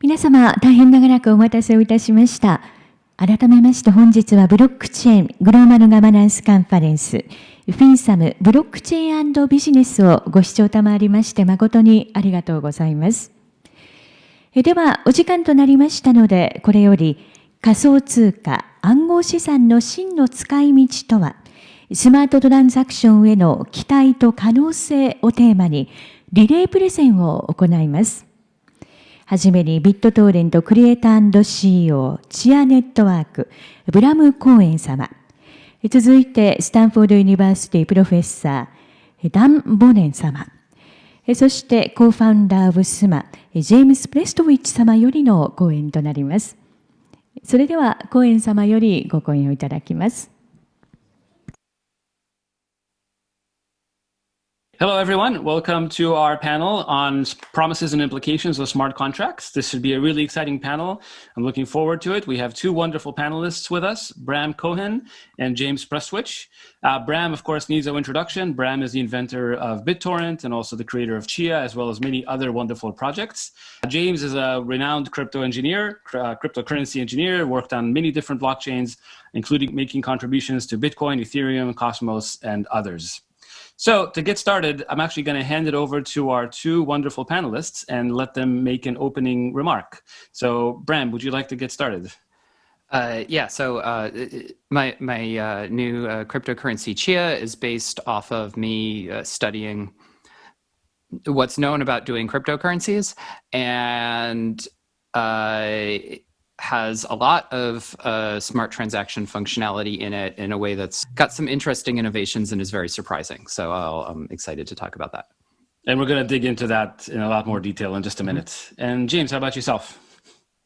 皆様、大変長らくお待たせをいたしました。改めまして本日はブロックチェーングローバルガバナンスカンファレンスフィンサムブロックチェーン&ビジネスをご視聴賜りまして誠にありがとうございます。ではお時間となりましたので、これより仮想通貨暗号資産の真の使い道とは、スマートトランザクションへの期待と可能性をテーマにリレープレゼンを行います。はじめにビットトーレントクリエイター&CEOチアネットワークブラム・コーエン様、続いてスタンフォードユニバーシティプロフェッサーダン・ボネン様、そしてコーファウンダー・オブ・スマジェームス・プレストウィッチ様よりの講演となります。それではコーエン様よりご講演をいただきます。Hello, everyone. Welcome to our panel on promises and implications of smart contracts. This should be a really exciting panel. I'm looking forward to it. We have two wonderful panelists with us, Bram Cohen and James Prestwich. Bram, of course, needs no introduction. Bram is the inventor of BitTorrent and also the creator of Chia, as well as many other wonderful projects. James is a renowned crypto engineer, cryptocurrency engineer, worked on many different blockchains, including making contributions to Bitcoin, Ethereum, Cosmos, and others. So to get started, I'm actually going to hand it over to our two wonderful panelists and let them make an opening remark. So Bram, would you like to get started? My new cryptocurrency Chia is based off of me studying what's known about doing cryptocurrencies, and has a lot of smart transaction functionality in it in a way that's got some interesting innovations and is very surprising. So I'm excited to talk about that. And we're going to dig into that in a lot more detail in just a minute. And James, how about yourself?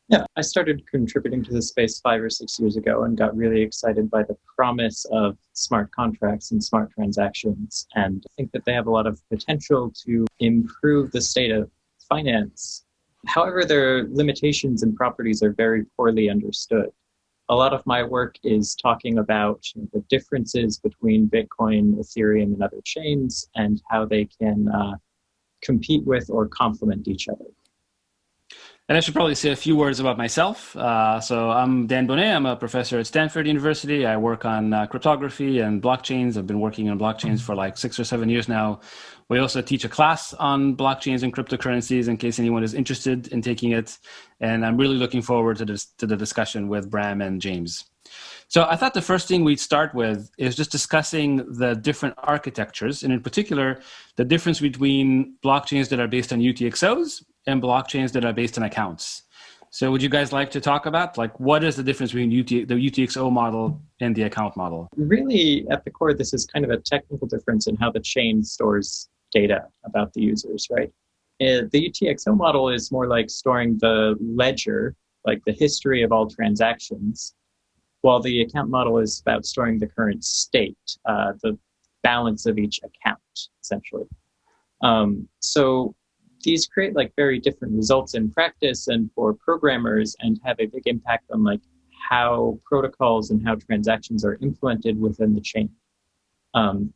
Yeah, I started contributing to this space 5 or 6 years ago and got really excited by the promise of smart contracts and smart transactions. And I think that they have a lot of potential to improve the state of finance. However, their limitations and properties are very poorly understood. A lot of my work is talking about the differences between Bitcoin, Ethereum, and other chains and how they can compete with or complement each other. And I should probably say a few words about myself. So I'm Dan Bonnet. I'm a professor at Stanford University. I work on cryptography and blockchains. I've been working on blockchains for like 6 or 7 years now. We also teach a class on blockchains and cryptocurrencies in case anyone is interested in taking it. And I'm really looking forward to the discussion with Bram and James. So I thought the first thing we'd start with is just discussing the different architectures, and in particular, the difference between blockchains that are based on UTXOs and blockchains that are based on accounts. So would you guys like to talk about, like, what is the difference between the UTXO model and the account model? Really, at the core, this is kind of a technical difference in how the chain stores data about the users, right? The UTXO model is more like storing the ledger, like the history of all transactions, while the account model is about storing the current state, the balance of each account, essentially. So these create like very different results in practice and for programmers, and have a big impact on like how protocols and how transactions are implemented within the chain.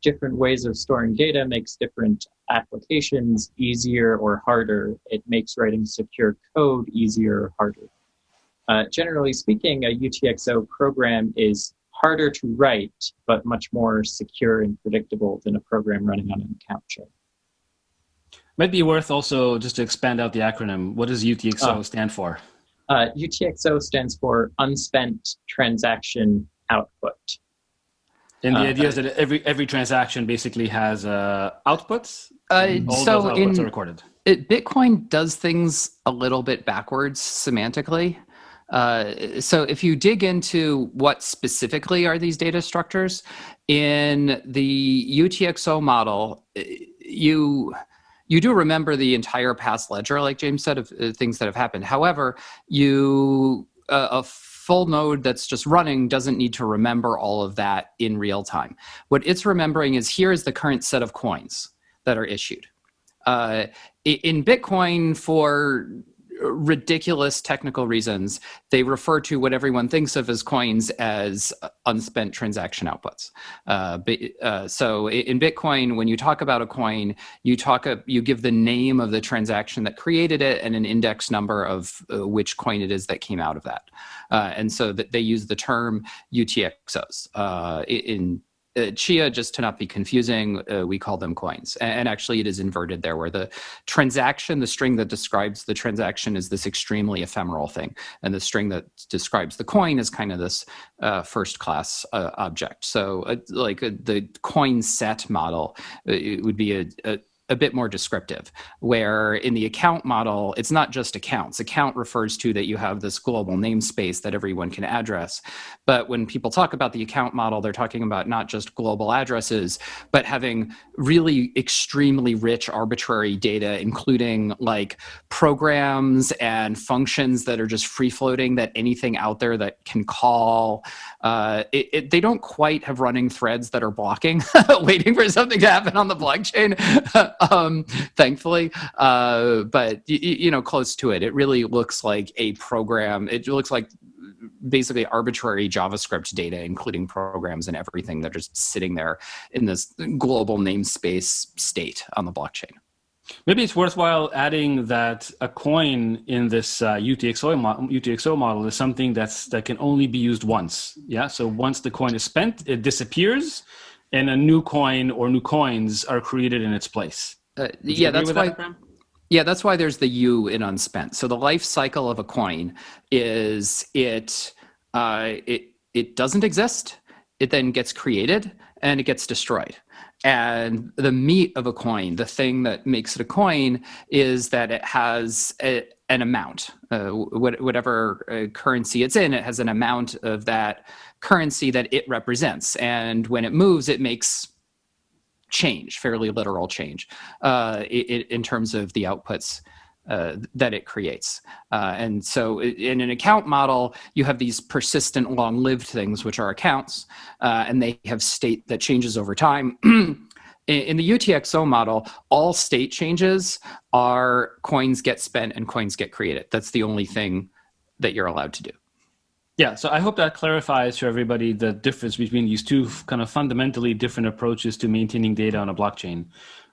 Different ways of storing data makes different applications easier or harder. It makes writing secure code easier or harder. Generally speaking, a UTXO program is harder to write, but much more secure and predictable than a program running on an account chain. Might be worth also just to expand out the acronym. What does UTXO stand for? UTXO stands for Unspent Transaction Output. And the idea is that every transaction basically has outputs. All those outputs are recorded. Bitcoin does things a little bit backwards semantically. So if you dig into what specifically are these data structures, in the UTXO model, you do remember the entire past ledger, like James said, of things that have happened. However, a full node that's just running doesn't need to remember all of that in real time. What it's remembering is, here is the current set of coins that are issued. In Bitcoin, for ridiculous technical reasons, they refer to what everyone thinks of as coins as unspent transaction outputs. So in Bitcoin, when you talk about a coin, you give the name of the transaction that created it and an index number of which coin it is that came out of that. And so that they use the term Utxos. In Chia, just to not be confusing, we call them coins. And actually it is inverted there, where the transaction, the string that describes the transaction, is this extremely ephemeral thing. And the string that describes the coin is kind of this first class object. So the coin set model, it would be a bit more descriptive, where in the account model, it's not just accounts. Account refers to that you have this global namespace that everyone can address. But when people talk about the account model, they're talking about not just global addresses, but having really extremely rich arbitrary data, including like programs and functions that are just free floating, that anything out there that can call. They don't quite have running threads that are blocking, waiting for something to happen on the blockchain. Thankfully, but close to it. It really looks like a program. It looks like basically arbitrary JavaScript data, including programs and everything that are just sitting there in this global namespace state on the blockchain. Maybe it's worthwhile adding that a coin in this UTXO model is something that can only be used once. Yeah. So once the coin is spent, it disappears, and a new coin or new coins are created in its place. That's why there's the U in unspent. So the life cycle of a coin is it doesn't exist, it then gets created, and it gets destroyed. And the meat of a coin, the thing that makes it a coin, is that it has an amount. Whatever currency it's in, it has an amount of that currency that it represents. And when it moves, it makes change, fairly literal change, in terms of the outputs that it creates. And so in an account model, you have these persistent, long-lived things, which are accounts, and they have state that changes over time. In the UTXO model, all state changes are coins get spent and coins get created. That's the only thing that you're allowed to do. Yeah, so I hope that clarifies to everybody the difference between these two kind of fundamentally different approaches to maintaining data on a blockchain.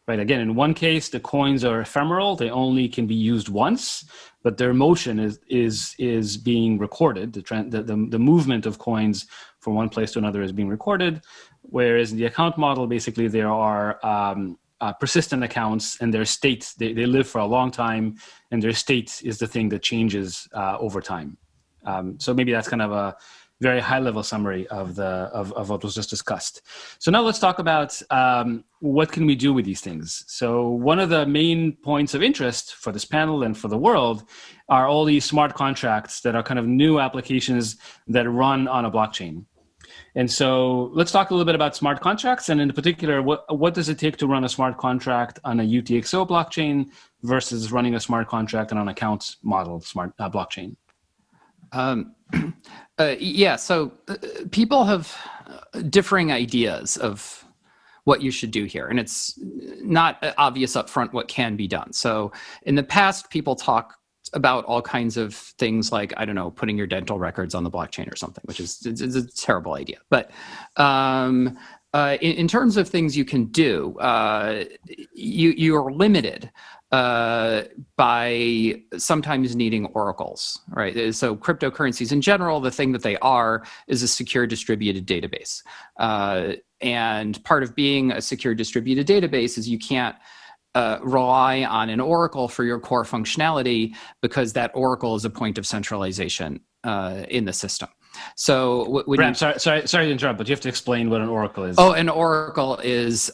Right. Again, in one case, the coins are ephemeral; they only can be used once, but their motion is being recorded. The movement of coins from one place to another is being recorded. Whereas in the account model, basically there are persistent accounts, and their state they live for a long time, and their state is the thing that changes over time. So maybe that's kind of a very high-level summary of what was just discussed. So now let's talk about what can we do with these things. So one of the main points of interest for this panel and for the world are all these smart contracts that are kind of new applications that run on a blockchain. And so let's talk a little bit about smart contracts, and in particular, what does it take to run a smart contract on a UTXO blockchain versus running a smart contract on an account model smart blockchain? So people have differing ideas of what you should do here, and it's not obvious up front what can be done. So in the past, people talk about all kinds of things like, I don't know, putting your dental records on the blockchain or something, which is it's a terrible idea. But in terms of things you can do, you are limited by sometimes needing oracles, right? So cryptocurrencies in general, the thing that they are is a secure distributed database. And part of being a secure distributed database is you can't rely on an oracle for your core functionality, because that oracle is a point of centralization in the system. So Bram, sorry to interrupt, but you have to explain what an oracle is. Oh, an oracle is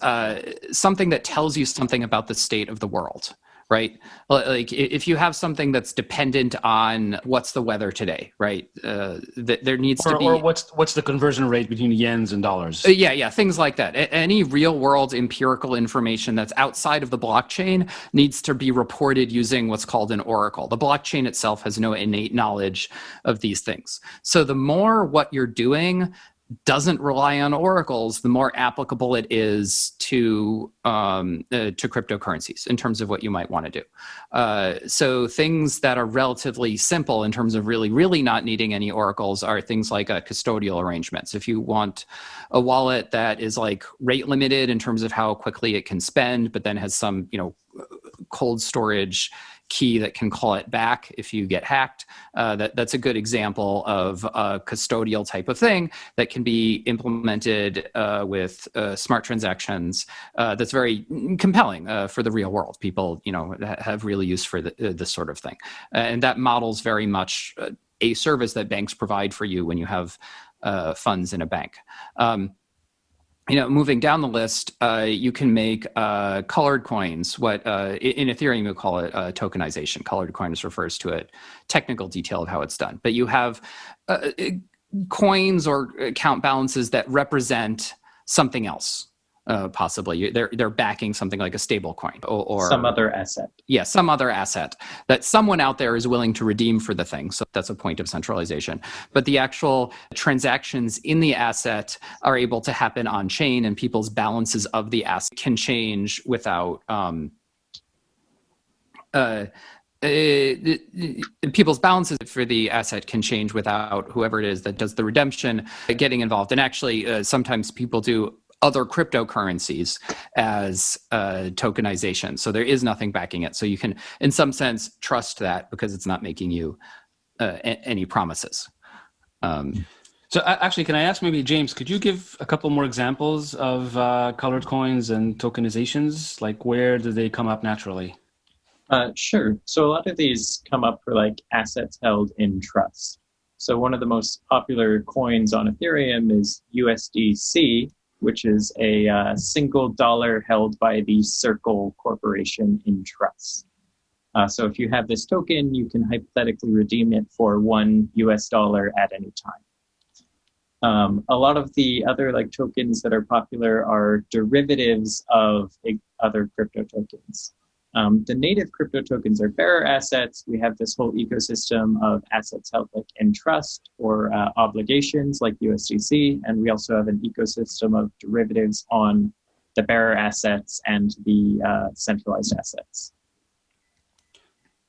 something that tells you something about the state of the world, right? Like if you have something that's dependent on what's the weather today, right? There needs to be, or what's the conversion rate between yens and dollars? Yeah, things like that. Any real world empirical information that's outside of the blockchain needs to be reported using what's called an oracle. The blockchain itself has no innate knowledge of these things. So the more what you're doing doesn't rely on oracles, the more applicable it is to cryptocurrencies in terms of what you might want to do. So things that are relatively simple in terms of really not needing any oracles are things like custodial arrangements. If you want a wallet that is like rate limited in terms of how quickly it can spend, but then has some, cold storage key that can call it back if you get hacked. That's a good example of a custodial type of thing that can be implemented with smart transactions. That's very compelling for the real world. People, have really use for this sort of thing, and that models very much a service that banks provide for you when you have funds in a bank. Moving down the list, you can make colored coins. What in Ethereum we call it tokenization. Colored coins refers to a technical detail of how it's done. But you have coins or account balances that represent something else. Possibly, they're backing something like a stable coin or some other asset. Yeah, some other asset that someone out there is willing to redeem for the thing. So that's a point of centralization. But the actual transactions in the asset are able to happen on chain, and people's balances of the asset can change without people's balances for the asset can change without whoever it is that does the redemption getting involved. And actually, sometimes people do other cryptocurrencies as tokenization. So there is nothing backing it. So you can, in some sense, trust that because it's not making you any promises. So actually, can I ask maybe, James, could you give a couple more examples of colored coins and tokenizations? Like where do they come up naturally? Sure. So a lot of these come up for like assets held in trust. So one of the most popular coins on Ethereum is USDC, which is a single dollar held by the Circle Corporation in trust. So if you have this token, you can hypothetically redeem it for $1 at any time. A lot of the other tokens that are popular are derivatives of other crypto tokens. The native crypto tokens are bearer assets. We have this whole ecosystem of assets held in trust or obligations like USDC. And we also have an ecosystem of derivatives on the bearer assets and the centralized assets.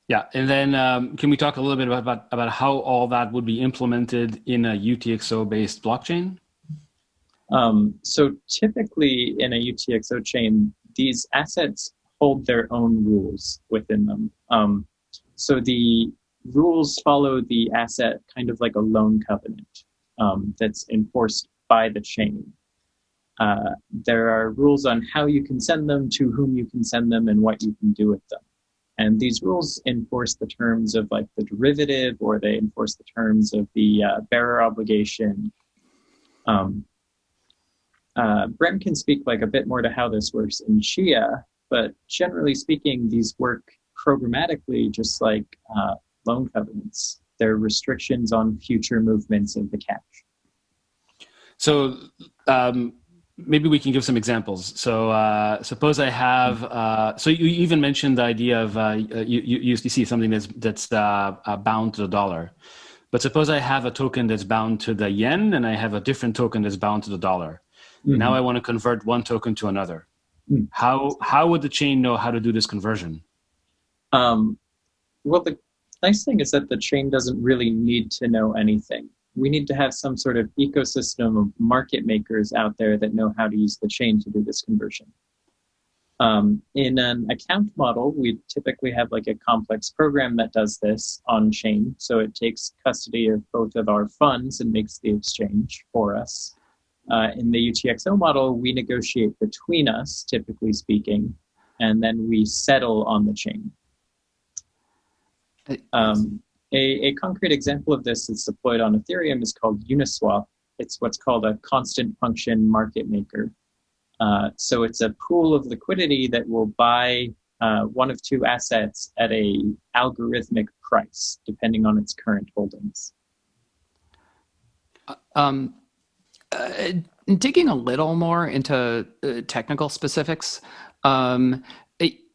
Yeah, and then can we talk a little bit about how all that would be implemented in a UTXO-based blockchain? So typically in a UTXO chain, these assets hold their own rules within them. So the rules follow the asset kind of like a loan covenant that's enforced by the chain. There are rules on how you can send them, to whom you can send them, and what you can do with them. And these rules enforce the terms of the derivative, or they enforce the terms of the bearer obligation. Brem can speak a bit more to how this works in Chia, but generally speaking, these work programmatically just like loan covenants. There are restrictions on future movements of the cash. So maybe we can give some examples. So suppose I have, so you even mentioned the idea of USDC, something that's bound to the dollar. But suppose I have a token that's bound to the yen, and I have a different token that's bound to the dollar. Mm-hmm. Now I want to convert one token to another. How would the chain know how to do this conversion? Well, the nice thing is that the chain doesn't really need to know anything. We need to have some sort of ecosystem of market makers out there that know how to use the chain to do this conversion. In an account model, we typically have a complex program that does this on chain. So it takes custody of both of our funds and makes the exchange for us. In the UTXO model, we negotiate between us, typically speaking, and then we settle on the chain. A concrete example of this that's deployed on Ethereum is called Uniswap. It's what's called a constant function market maker. So it's a pool of liquidity that will buy one of two assets at a algorithmic price, depending on its current holdings. Digging a little more into technical specifics,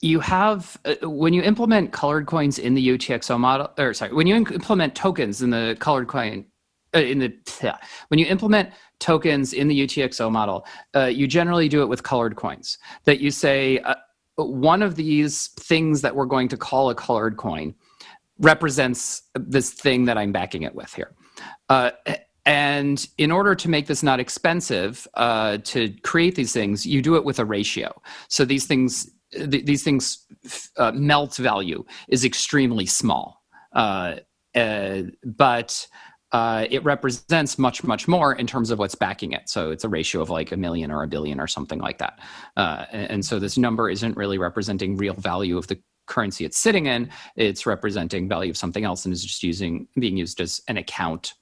you have when you implement colored coins in the UTXO model, when you implement tokens in the colored coin, when you implement tokens in the UTXO model, you generally do it with colored coins. That you say, one of these things that we're going to call a colored coin represents this thing that I'm backing it with here. And in order to make this not expensive to create these things, you do it with a ratio. So these things melt value is extremely small, but it represents much, much more in terms of what's backing it. So it's a ratio of like 1 million or 1 billion or something like that. And so this number isn't really representing real value of the currency it's sitting in. It's representing value of something else and is just being used as an account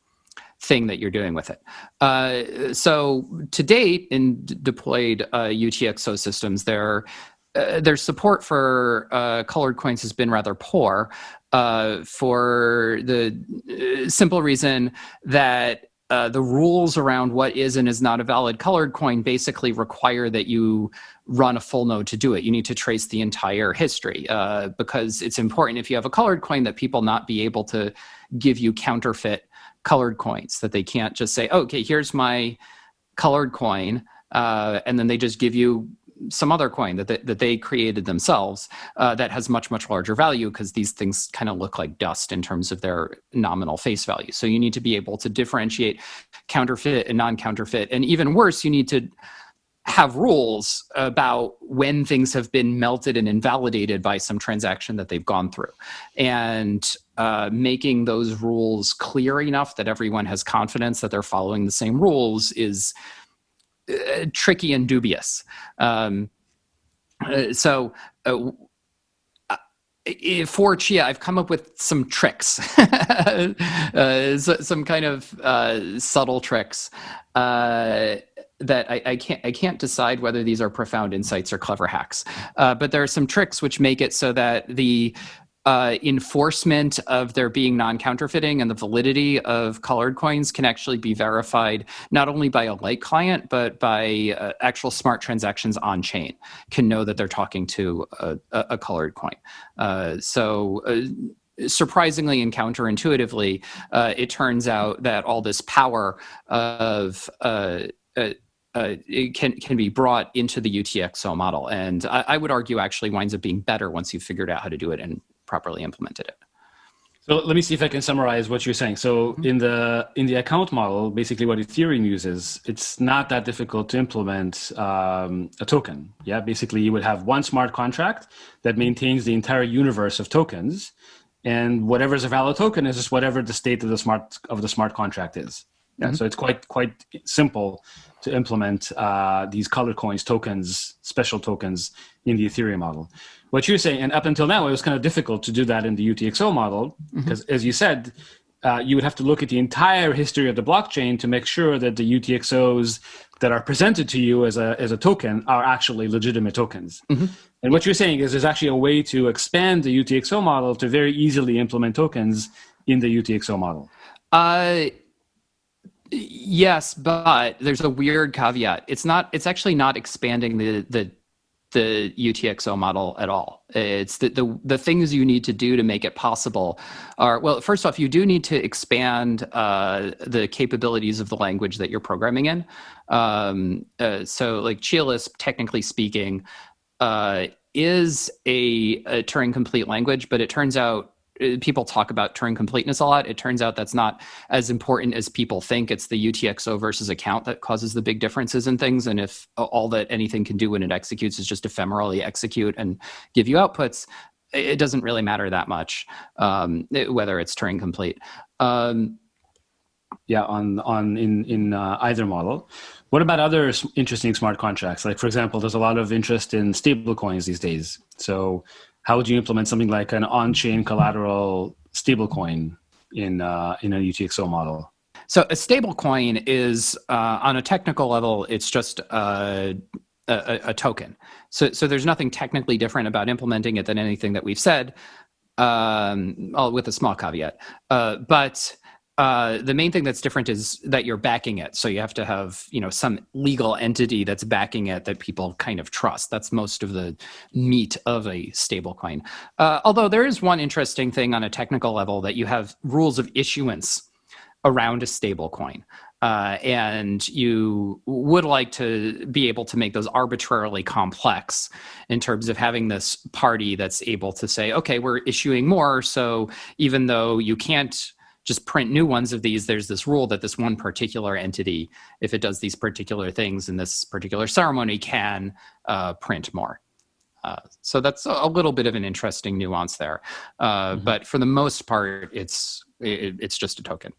thing that you're doing with it. So to date, in deployed UTXO systems, their support for colored coins has been rather poor, for the simple reason that the rules around what is and is not a valid colored coin basically require that you run a full node to do it. You need to trace the entire history, because it's important, if you have a colored coin, that people not be able to give you counterfeit colored coins, that they can't just say, oh, okay, here's my colored coin, and then they just give you some other coin that they created themselves that has much, much larger value, because these things kind of look like dust in terms of their nominal face value. So you need to be able to differentiate counterfeit and non-counterfeit. And even worse, you need to have rules about when things have been melted and invalidated by some transaction that they've gone through. And making those rules clear enough that everyone has confidence that they're following the same rules is tricky and dubious. For Chia, I've come up with some tricks, some kind of subtle tricks that I can't decide whether these are profound insights or clever hacks. But there are some tricks which make it so that the enforcement of there being non-counterfeiting and the validity of colored coins can actually be verified not only by a light client, but by actual smart transactions on chain can know that they're talking to a colored coin. Surprisingly and counterintuitively, it turns out that all this power of it can be brought into the UTXO model, and I would argue actually winds up being better once you've figured out how to do it and properly implemented it. So let me see if I can summarize what you're saying. So in the account model, basically what Ethereum uses, it's not that difficult to implement a token. Yeah, basically you would have one smart contract that maintains the entire universe of tokens, and whatever is a valid token is just whatever the state of the smart contract is. Yeah, so it's quite simple to implement these colored coins, tokens, special tokens in the Ethereum model. What you're saying, and up until now, it was kind of difficult to do that in the UTXO model, because as you said, you would have to look at the entire history of the blockchain to make sure that the UTXOs that are presented to you as a token are actually legitimate tokens. And what you're saying is there's actually a way to expand the UTXO model to very easily implement tokens in the UTXO model. Yes, but there's a weird caveat. It's actually not expanding the UTXO model at all. It's the things you need to do to make it possible are, well, first off, you do need to expand the capabilities of the language that you're programming in. So like Chia-Lisp, technically speaking, is a Turing complete language, but it turns out people talk about Turing completeness a lot. It turns out that's not as important as people think. It's the UTXO versus account that causes the big differences in things. And if all that anything can do when it executes is just ephemerally execute and give you outputs, it doesn't really matter that much whether it's Turing complete. In either model. What about other interesting smart contracts? Like, for example, there's a lot of interest in stable coins these days. So how would you implement something like an on-chain collateral stablecoin in a UTXO model? So a stablecoin is, on a technical level, it's just a token. So there's nothing technically different about implementing it than anything that we've said, with a small caveat. But the main thing that's different is that you're backing it. So you have to have, some legal entity that's backing it that people kind of trust. That's most of the meat of a stablecoin. Although there is one interesting thing on a technical level, that you have rules of issuance around a stablecoin. and you would like to be able to make those arbitrarily complex in terms of having this party that's able to say, okay, we're issuing more, so even though you can't just print new ones of these, there's this rule that this one particular entity, if it does these particular things in this particular ceremony, can print more. So that's a little bit of an interesting nuance there. But for the most part, it's just a token.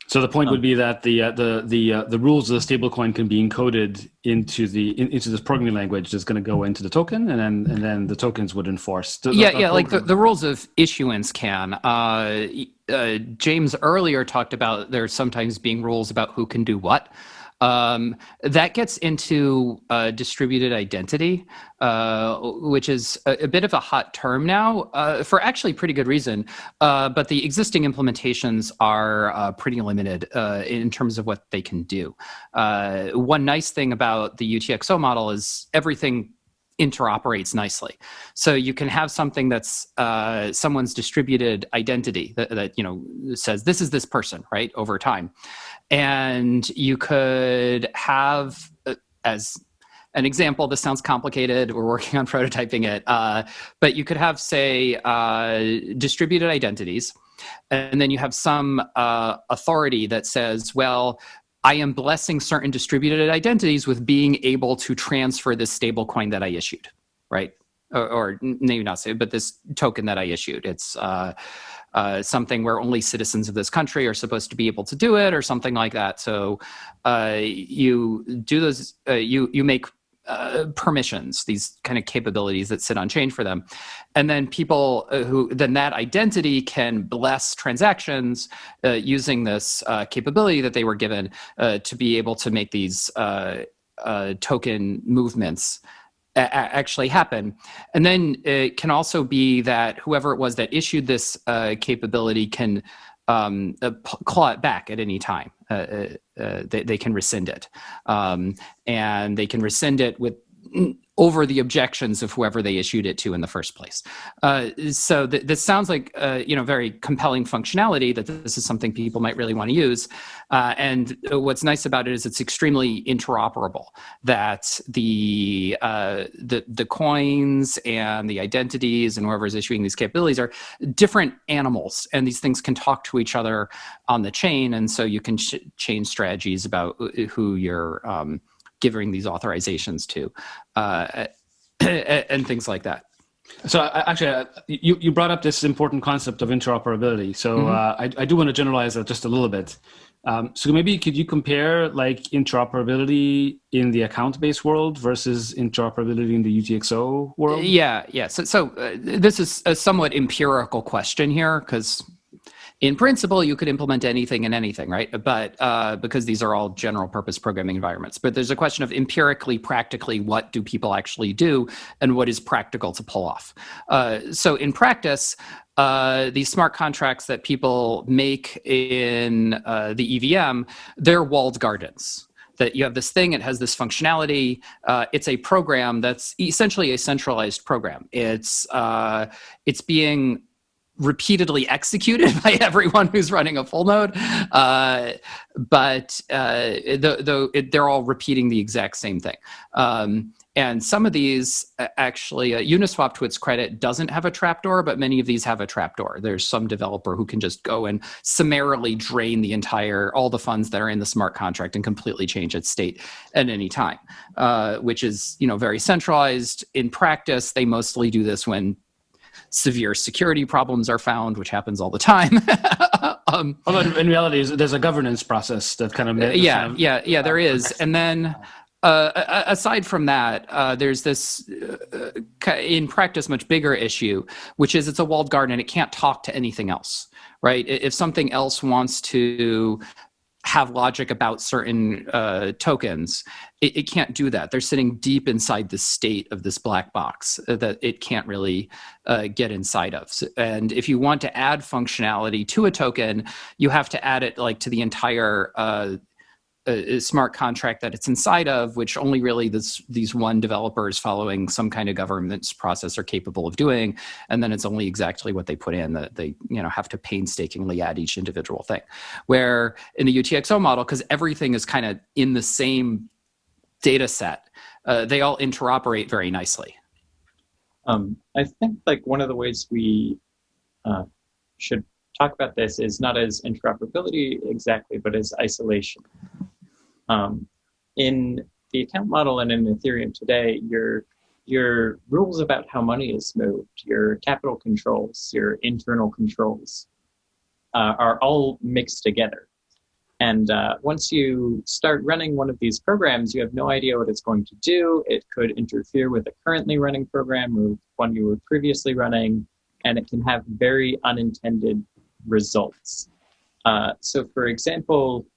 So the point would be that the rules of the stablecoin can be encoded into this programming language that's going to go into the token, and then the tokens would enforce. Like the rules of issuance can. James earlier talked about there sometimes being rules about who can do what. That gets into distributed identity, which is a bit of a hot term now for actually pretty good reason. But the existing implementations are pretty limited in terms of what they can do. One nice thing about the Utxo model is everything interoperates nicely. So you can have something that's someone's distributed identity that says this is this person, right, over time. And you could have, as an example, this sounds complicated, we're working on prototyping it, but you could have, say, distributed identities, and then you have some authority that says, well, I am blessing certain distributed identities with being able to transfer this stablecoin that I issued, right? Or maybe not say, but this token that I issued. It's something where only citizens of this country are supposed to be able to do it, or something like that. So you do those. You make permissions, these kind of capabilities that sit on chain for them, and then people then that identity can bless transactions using this capability that they were given to be able to make these token movements actually happen. And then it can also be that whoever it was that issued this capability can claw it back at any time. They can rescind it, and they can rescind it with over the objections of whoever they issued it to in the first place. So this sounds like very compelling functionality, that this is something people might really want to use. And what's nice about it is it's extremely interoperable, that the coins and the identities and whoever's issuing these capabilities are different animals, and these things can talk to each other on the chain. And so you can change strategies about who you're giving these authorizations to, and things like that. So actually, you brought up this important concept of interoperability. So I do want to generalize that just a little bit. So maybe could you compare like interoperability in the account-based world versus interoperability in the Utxo world? Yeah. So this is a somewhat empirical question here, because in principle, you could implement anything and anything, right? But because these are all general purpose programming environments. But there's a question of empirically, practically, what do people actually do and what is practical to pull off? So in practice, these smart contracts that people make in the EVM, they're walled gardens. That you have this thing, it has this functionality. It's a program that's essentially a centralized program. It's being repeatedly executed by everyone who's running a full node, but they're all repeating the exact same thing. And some of these actually, Uniswap, to its credit, doesn't have a trapdoor, but many of these have a trapdoor. There's some developer who can just go and summarily drain all the funds that are in the smart contract and completely change its state at any time, which is very centralized. In practice, they mostly do this when severe security problems are found, which happens all the time. Although in reality, there's a governance process that kind of... there is. And then aside from that, there's this, in practice, much bigger issue, which is it's a walled garden and it can't talk to anything else, right? If something else wants to have logic about certain tokens, it can't do that. They're sitting deep inside the state of this black box that it can't really get inside of. And if you want to add functionality to a token, you have to add it like to the entire a smart contract that it's inside of, which only really these one developers following some kind of governance process are capable of doing, and then it's only exactly what they put in that they have to painstakingly add each individual thing. Where in the UTXO model, because everything is kind of in the same data set, they all interoperate very nicely. I think like one of the ways we should talk about this is not as interoperability exactly, but as isolation. In the account model and in Ethereum today, your rules about how money is moved, your capital controls, your internal controls are all mixed together. And once you start running one of these programs, you have no idea what it's going to do. It could interfere with a currently running program or one you were previously running, and it can have very unintended results. So for example,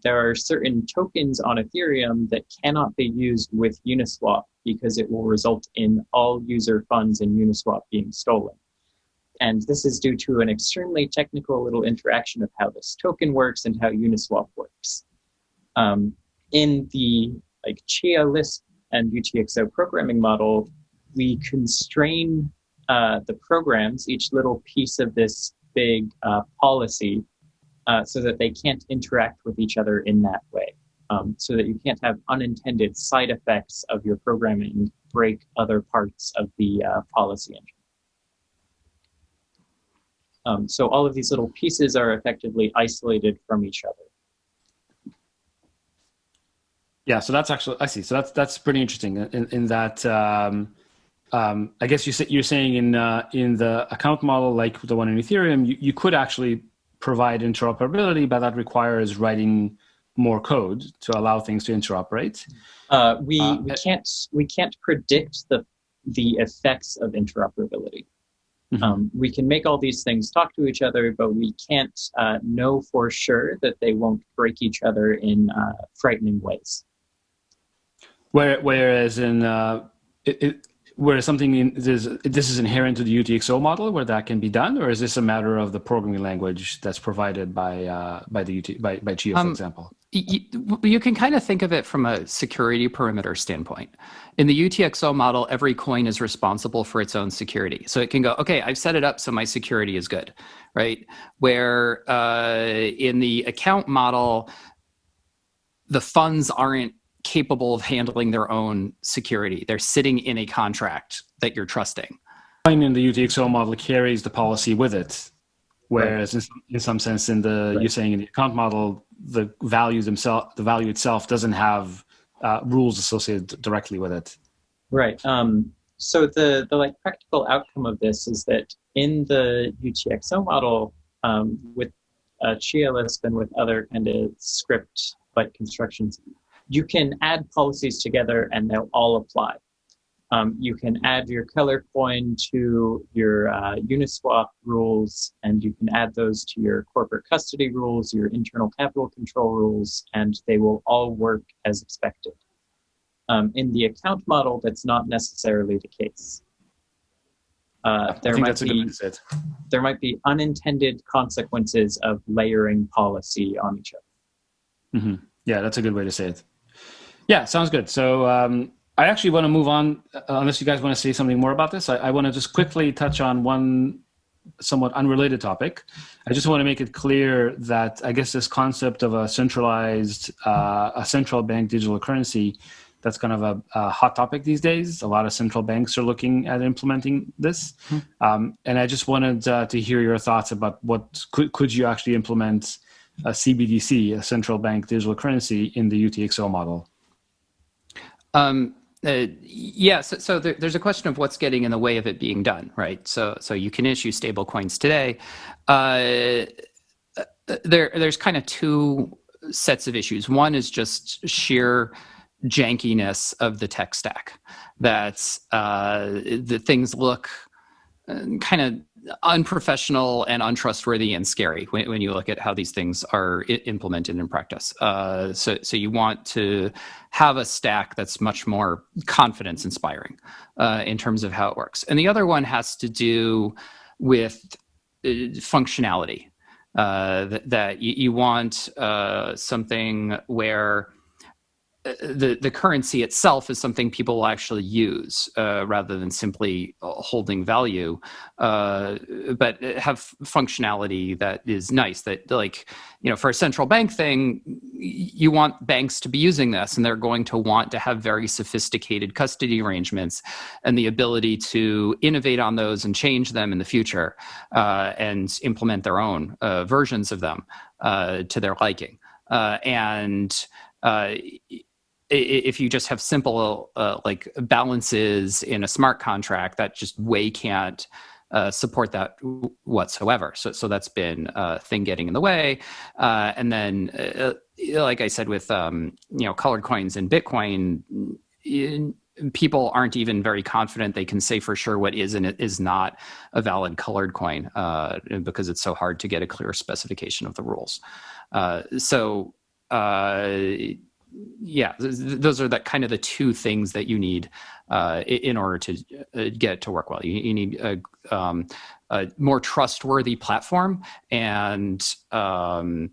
there are certain tokens on Ethereum that cannot be used with Uniswap because it will result in all user funds in Uniswap being stolen. And this is due to an extremely technical little interaction of how this token works and how Uniswap works. In the Chia, Lisp, and UTXO programming model, we constrain the programs, each little piece of this big policy, so that they can't interact with each other in that way, so that you can't have unintended side effects of your programming break other parts of the policy engine. So all of these little pieces are effectively isolated from each other. Yeah, so that's actually, I see. So that's pretty interesting in that, I guess you're saying in the account model, like the one in Ethereum, you could actually provide interoperability, but that requires writing more code to allow things to interoperate. We can't predict the effects of interoperability. We can make all these things talk to each other, but we can't know for sure that they won't break each other in frightening ways. Whereas something this is inherent to the UTXO model where that can be done, or is this a matter of the programming language that's provided by Chia, for example? You can kind of think of it from a security perimeter standpoint. In the UTXO model, every coin is responsible for its own security. So it can go, okay, I've set it up so my security is good, right? Where in the account model, the funds aren't capable of handling their own security. They're sitting in a contract that you're trusting. In the UTXO model carries the policy with it, whereas in some sense you're saying in the account model, the value itself doesn't have rules associated directly with it. Right. So the practical outcome of this is that in the UTXO model, with Chia Lisp and with other kind of script like constructions, you can add policies together and they'll all apply. You can add your color coin to your Uniswap rules, and you can add those to your corporate custody rules, your internal capital control rules, and they will all work as expected. In the account model, that's not necessarily the case. There might be unintended consequences of layering policy on each other. Mm-hmm. Yeah, that's a good way to say it. Yeah, sounds good. So I actually want to move on, unless you guys want to say something more about this. I want to just quickly touch on one somewhat unrelated topic. I just want to make it clear that I guess this concept of a centralized, a central bank digital currency, that's kind of a hot topic these days. A lot of central banks are looking at implementing this. And I just wanted to hear your thoughts about what could you actually implement a CBDC, a central bank digital currency, in the UTXO model? So there's a question of what's getting in the way of it being done, right? So you can issue stable coins today. There's kind of two sets of issues. One is just sheer jankiness of the tech stack. That's the things look kind of unprofessional and untrustworthy and scary when you look at how these things are implemented in practice. So you want to have a stack that's much more confidence inspiring in terms of how it works. And the other one has to do with functionality. that you want something where the currency itself is something people will actually use rather than simply holding value, but have functionality that is nice. That, like, for a central bank thing, you want banks to be using this, and they're going to want to have very sophisticated custody arrangements and the ability to innovate on those and change them in the future and implement their own versions of them to their liking. If you just have simple like balances in a smart contract, that just way can't support that whatsoever. So that's been a thing getting in the way. And then, like I said, with colored coins and Bitcoin, people aren't even very confident they can say for sure what is and is not a valid colored coin because it's so hard to get a clear specification of the rules. Yeah, those are kind of the two things that you need in order to get it to work well. You need a more trustworthy platform and better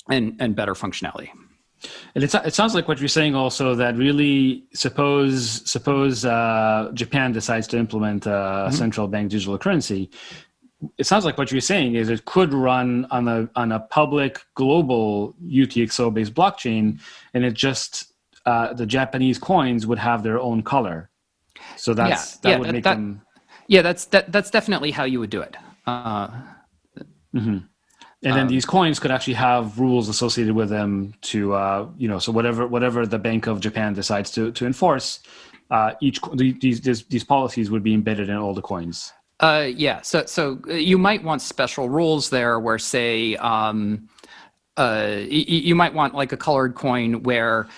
functionality. And it sounds like what you're saying also, that really suppose Japan decides to implement a central bank digital currency. It sounds like what you're saying is it could run on a public global UTXO based blockchain, and it just the Japanese coins would have their own color. So that would make them. Yeah, that's definitely how you would do it. And then these coins could actually have rules associated with them to so whatever the Bank of Japan decides to enforce, these policies would be embedded in all the coins. Yeah, so you might want special rules there where, say, you might want like a colored coin where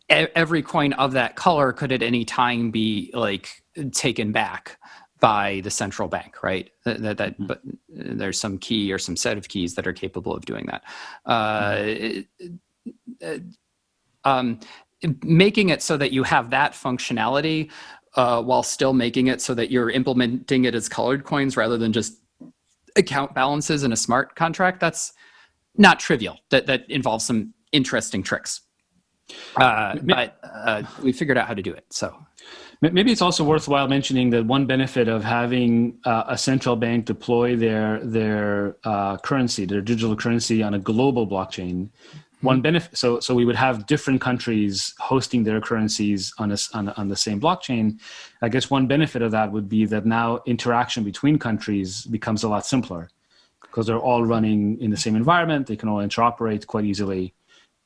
every coin of that color could at any time be like taken back by the central bank, right? But there's some key or some set of keys that are capable of doing that. Making it so that you have that functionality while still making it so that you're implementing it as colored coins rather than just account balances in a smart contract, that's not trivial. That involves some interesting tricks. But we figured out how to do it. So maybe it's also worthwhile mentioning that one benefit of having a central bank deploy their currency, their digital currency, on a global blockchain. One benefit, so we would have different countries hosting their currencies on the same blockchain. I guess one benefit of that would be that now interaction between countries becomes a lot simpler because they're all running in the same environment. They can all interoperate quite easily.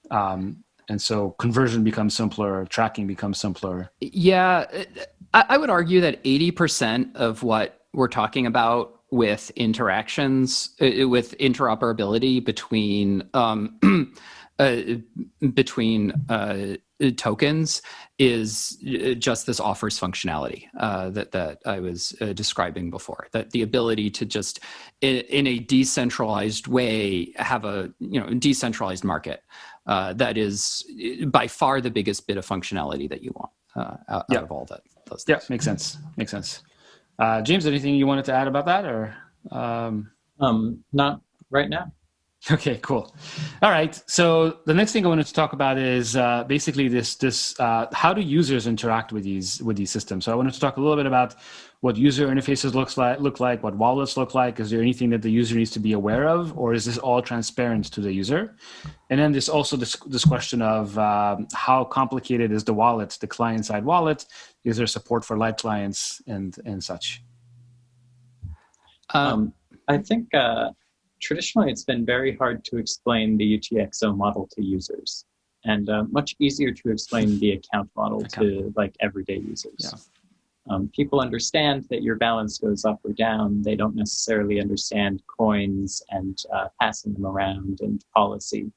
And so conversion becomes simpler, tracking becomes simpler. Yeah, I would argue that 80% of what we're talking about with interactions, with interoperability between tokens is just this offers functionality that I was describing before. That the ability to just in a decentralized way have a decentralized market that is by far the biggest bit of functionality that you want out of all that. Those things. Yeah, makes sense. James, anything you wanted to add about that, or not right now? Okay, cool. All right. So the next thing I wanted to talk about is basically this how do users interact with these systems? So I wanted to talk a little bit about what user interfaces look like, what wallets look like. Is there anything that the user needs to be aware of, or is this all transparent to the user? And then there's also this question of how complicated is the wallet, the client-side wallet? Is there support for light clients and such? I think traditionally it's been very hard to explain the UTXO model to users, and much easier to explain the account model to like everyday users. Yeah. People understand that your balance goes up or down. They don't necessarily understand coins and passing them around and policy.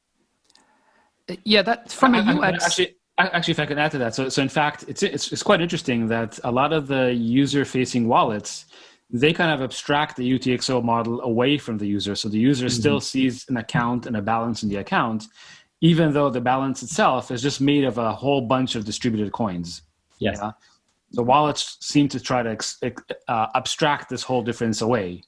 Yeah, that's from a UX. Actually, if I could add to that, so in fact, it's quite interesting that a lot of the user-facing wallets, they kind of abstract the UTXO model away from the user. So the user still sees an account and a balance in the account, even though the balance itself is just made of a whole bunch of distributed coins. Yes. Yeah? The wallets seem to try to abstract this whole difference away.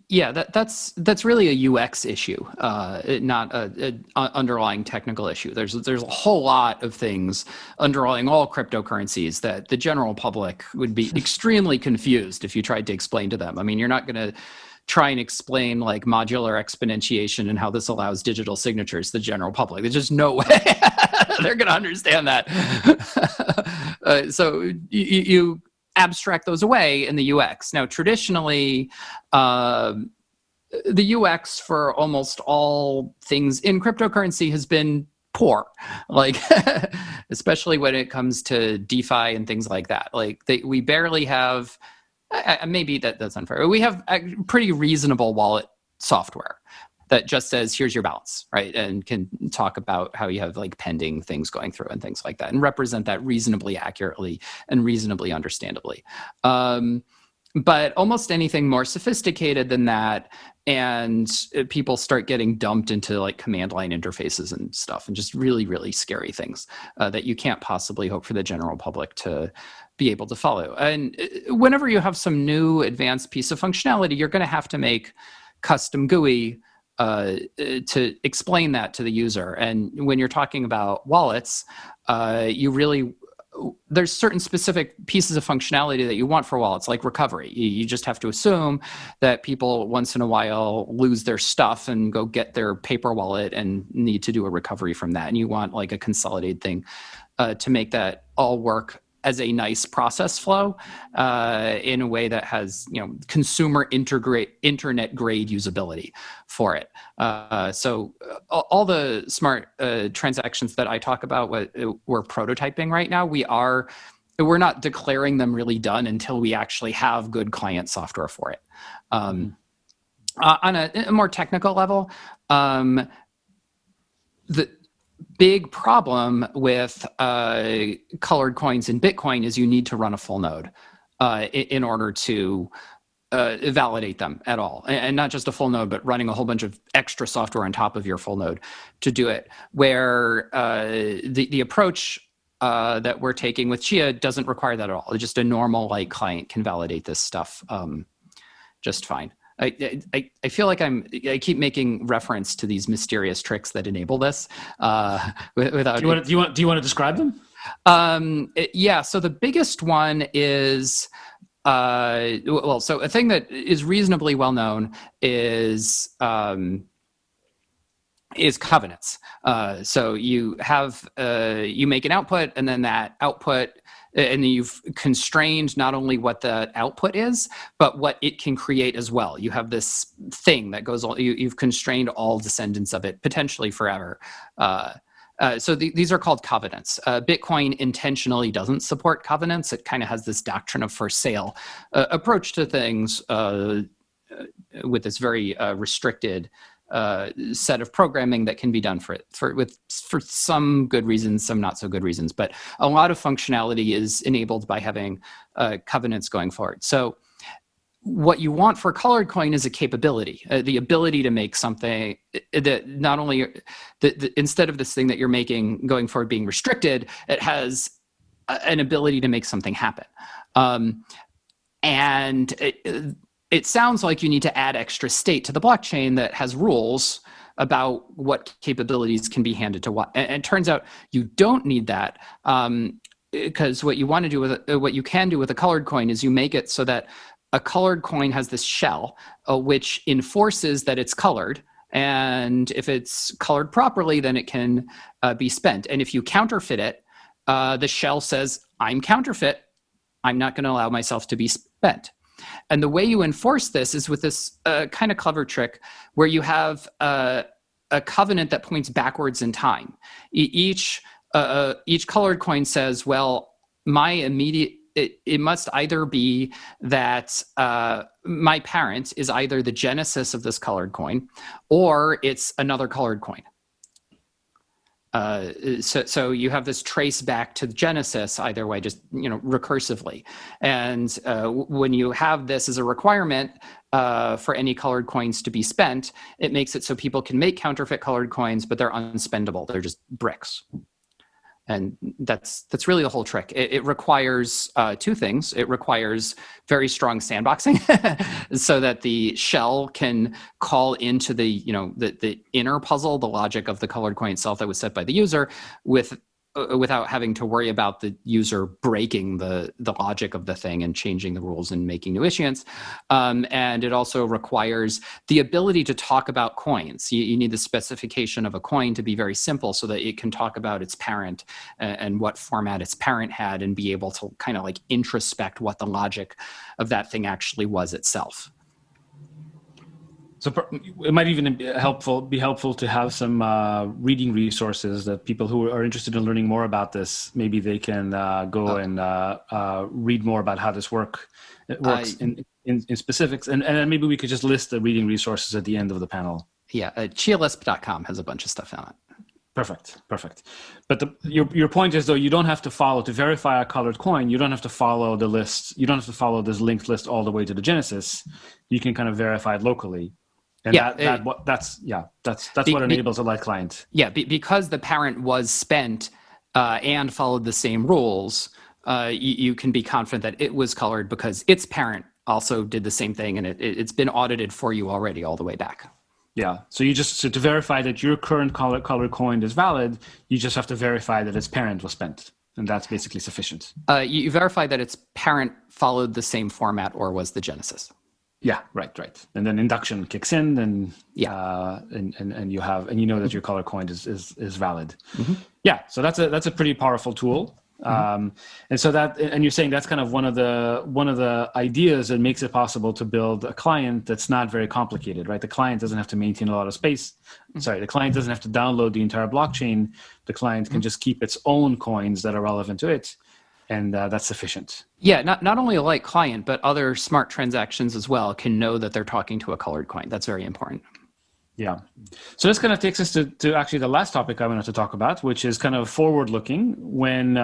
Yeah, that's really a UX issue, not a underlying technical issue. There's a whole lot of things underlying all cryptocurrencies that the general public would be extremely confused if you tried to explain to them. I mean, you're not going to try and explain like modular exponentiation and how this allows digital signatures to the general public. There's just no way they're going to understand that. So you abstract those away in the UX. Now, traditionally, the UX for almost all things in cryptocurrency has been poor, like especially when it comes to DeFi and things like that. Like we barely have, maybe that's unfair. We have pretty reasonable wallet software that just says, here's your balance, right? And can talk about how you have like pending things going through and things like that and represent that reasonably accurately and reasonably understandably. But almost anything more sophisticated than that, and people start getting dumped into like command line interfaces and stuff, and just really, really scary things that you can't possibly hope for the general public to be able to follow. And whenever you have some new advanced piece of functionality, you're going to have to make custom GUI to explain that to the user. And when you're talking about wallets, there's certain specific pieces of functionality that you want for wallets, like recovery. You just have to assume that people once in a while lose their stuff and go get their paper wallet and need to do a recovery from that. And you want like a consolidated thing to make that all work as a nice process flow in a way that has, consumer internet grade usability for it. So all the smart transactions that I talk about, we're prototyping right now. We're not declaring them really done until we actually have good client software for it. On a more technical level, the big problem with colored coins in Bitcoin is you need to run a full node in order to validate them at all. And not just a full node, but running a whole bunch of extra software on top of your full node to do it. Where the approach that we're taking with Chia doesn't require that at all. Just a normal client can validate this stuff just fine. I feel like I keep making reference to these mysterious tricks that enable this without. Do you want to describe them? Yeah. So the biggest one is so a thing that is reasonably well known is covenants. So you have you make an output, and then that output. And you've constrained not only what the output is, but what it can create as well. You have this thing that goes on, you've constrained all descendants of it, potentially forever. So these are called covenants. Bitcoin intentionally doesn't support covenants. It kind of has this doctrine of for sale approach to things with this very restricted set of programming that can be done for some good reasons, some not so good reasons. But a lot of functionality is enabled by having covenants going forward. So what you want for colored coin is a capability, the ability to make something that not only instead of this thing that you're making going forward being restricted, it has an ability to make something happen. And it sounds like you need to add extra state to the blockchain that has rules about what capabilities can be handed to what. And it turns out you don't need that because what you want to do with what you can do with a colored coin is you make it so that a colored coin has this shell which enforces that it's colored. And if it's colored properly, then it can be spent. And if you counterfeit it, the shell says, I'm counterfeit. I'm not going to allow myself to be spent. And the way you enforce this is with this kind of clever trick where you have a covenant that points backwards in time. Each colored coin says, well, it must either be that my parent is either the genesis of this colored coin or it's another colored coin. So you have this trace back to the genesis either way, just recursively. And when you have this as a requirement for any colored coins to be spent, it makes it so people can make counterfeit colored coins, but they're unspendable. They're just bricks. And that's really the whole trick. It requires two things. It requires very strong sandboxing so that the shell can call into the inner puzzle, the logic of the colored coin itself that was set by the user, without having to worry about the user breaking the logic of the thing and changing the rules and making new issuance. And it also requires the ability to talk about coins. You need the specification of a coin to be very simple so that it can talk about its parent and what format its parent had, and be able to kind of like introspect what the logic of that thing actually was itself. So it might even be helpful to have some reading resources that people who are interested in learning more about this, maybe they can go and read more about how this works in specifics. And then maybe we could just list the reading resources at the end of the panel. Yeah, chialisp.com has a bunch of stuff on it. Perfect. But your point is, though, you don't have to verify a colored coin, you don't have to follow the list. You don't have to follow this linked list all the way to the genesis. You can kind of verify it locally. And that's what enables a light client. Yeah, because the parent was spent and followed the same rules, you can be confident that it was colored because its parent also did the same thing, and it's been audited for you already all the way back. Yeah, so to verify that your current colored coin is valid, you just have to verify that its parent was spent, and that's basically sufficient. You verify that its parent followed the same format or was the genesis. Yeah, right. And then induction kicks in, and and you know that your color coin is valid. Mm-hmm. Yeah, so that's a pretty powerful tool. Mm-hmm. And you're saying that's kind of one of the ideas that makes it possible to build a client that's not very complicated, right? The client doesn't have to maintain a lot of space. Mm-hmm. The client doesn't have to download the entire blockchain. The client can just keep its own coins that are relevant to it. And that's sufficient. Yeah, not only a light client, but other smart transactions as well can know that they're talking to a colored coin. That's very important. Yeah. So this kind of takes us to actually the last topic I wanted to talk about, which is kind of forward-looking. When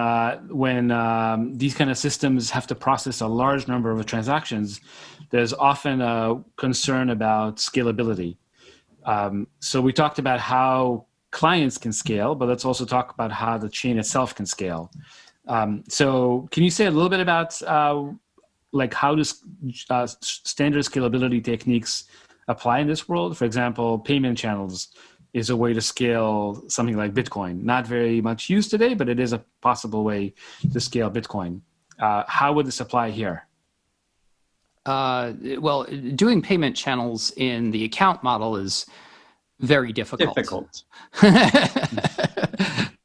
these kind of systems have to process a large number of transactions, there's often a concern about scalability. So we talked about how clients can scale, but let's also talk about how the chain itself can scale. So can you say a little bit about how does standard scalability techniques apply in this world? For example, payment channels is a way to scale something like Bitcoin. Not very much used today, but it is a possible way to scale Bitcoin. How would this apply here? Well, doing payment channels in the account model is very difficult.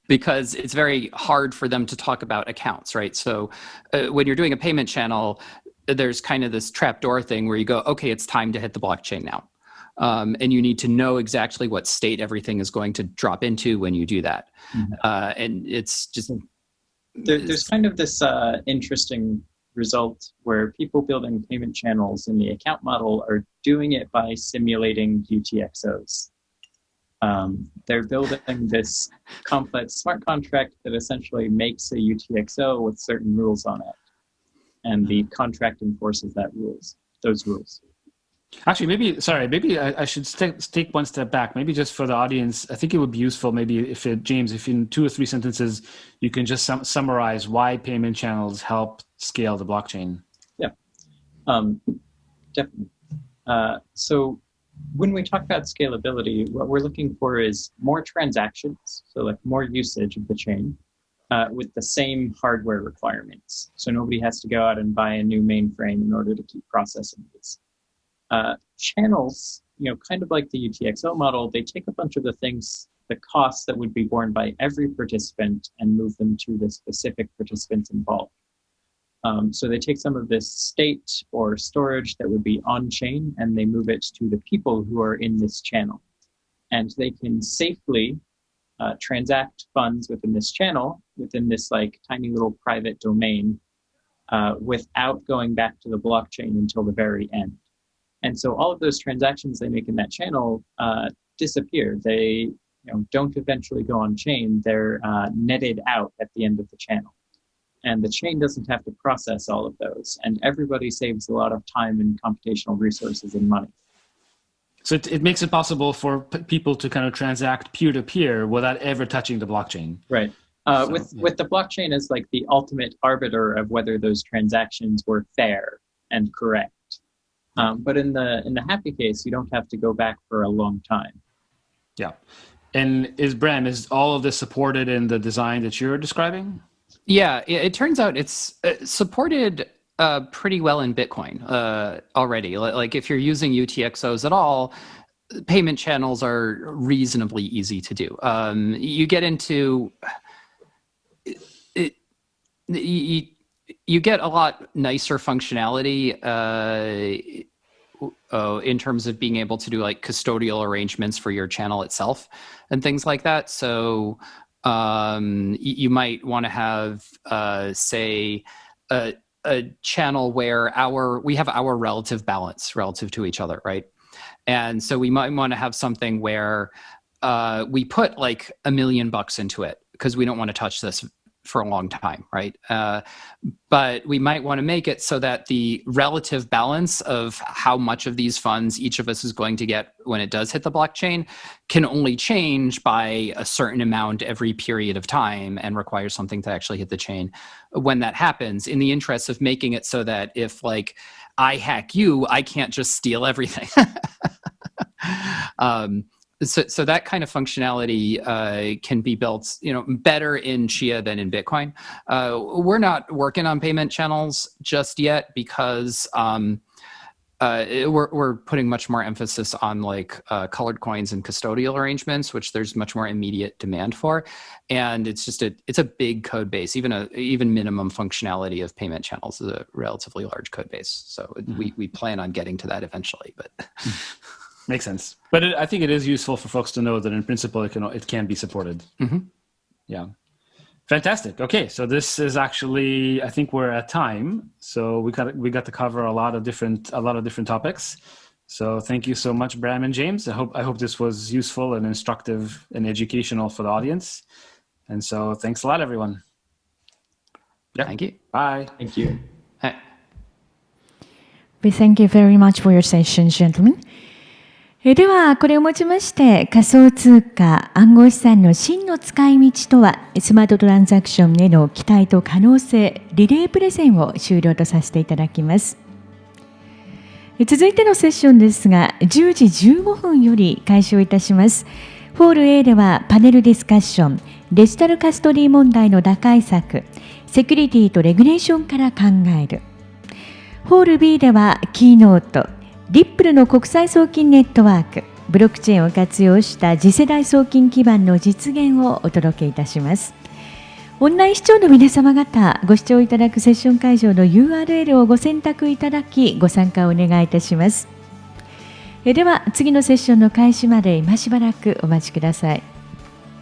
Because it's very hard for them to talk about accounts, right? So when you're doing a payment channel, there's kind of this trapdoor thing where you go, okay, it's time to hit the blockchain now. And you need to know exactly what state everything is going to drop into when you do that. Mm-hmm. And it's just... There's kind of this interesting result where people building payment channels in the account model are doing it by simulating UTXOs. They're building this complex smart contract that essentially makes a UTXO with certain rules on it. And the contract enforces those rules. Actually, maybe I should take one step back. Maybe just for the audience, I think it would be useful maybe James, if in 2 or 3 sentences, you can just summarize why payment channels help scale the blockchain. Yeah, definitely. So when we talk about scalability, what we're looking for is more transactions, so like more usage of the chain with the same hardware requirements. So nobody has to go out and buy a new mainframe in order to keep processing these. Channels, kind of like the UTXO model, they take a bunch of the costs that would be borne by every participant and move them to the specific participants involved. So they take some of this state or storage that would be on-chain and they move it to the people who are in this channel. And they can safely transact funds within this channel, within this tiny little private domain, without going back to the blockchain until the very end. And so all of those transactions they make in that channel disappear. They don't eventually go on chain. They're netted out at the end of the channel. And the chain doesn't have to process all of those. And everybody saves a lot of time and computational resources and money. So it makes it possible for people to kind of transact peer-to-peer without ever touching the blockchain. Right. With the blockchain as like the ultimate arbiter of whether those transactions were fair and correct. But in the happy case, you don't have to go back for a long time. Yeah. And Bram, is all of this supported in the design that you're describing? Yeah, it turns out it's supported pretty well in Bitcoin already. Like if you're using UTXOs at all, payment channels are reasonably easy to do. You get into you get a lot nicer functionality in terms of being able to do like custodial arrangements for your channel itself and things like that. So you might want to have, say, a channel where we have our relative balance relative to each other, right? And so we might want to have something where we put like $1 million into it because we don't want to touch this for a long time, right? But we might want to make it so that the relative balance of how much of these funds each of us is going to get when it does hit the blockchain can only change by a certain amount every period of time and require something to actually hit the chain when that happens, in the interest of making it so that if like I hack you, I can't just steal everything. So that kind of functionality can be built, better in Chia than in Bitcoin. We're not working on payment channels just yet because we're putting much more emphasis on like colored coins and custodial arrangements, which there's much more immediate demand for, and it's a big code base. Even minimum functionality of payment channels is a relatively large code base. So we plan on getting to that eventually, but. Makes sense. But I think it is useful for folks to know that in principle it can be supported. Mm-hmm. Yeah. Fantastic. Okay, so this is actually, I think we're at time. So we got to cover a lot of different topics. So thank you so much, Bram and James. I hope this was useful and instructive and educational for the audience. And so thanks a lot, everyone. Yep. Thank you. Bye. Thank you. We thank you very much for your session, gentlemen. ではこれをもちまして仮想通貨暗号資産の真の使い道とはスマートトランザクションへの期待と可能性リレープレゼンを終了とさせていただきます。続いてのセッションですが10時15分より開始をいたします。ホール A ではパネルディスカッションデジタルカストリー問題の打開策セキュリティとレギュレーションから考える。ホール B ではキーノートリップルの国際送金ネットワーク、ブロックチェーンを活用した次世代送金基盤の実現をお届けいたします。オンライン視聴の皆様方、ご視聴いただくセッション会場の URL をご選択いただき、ご参加をお願いいたします。では、次のセッションの開始まで今しばらくお待ちください。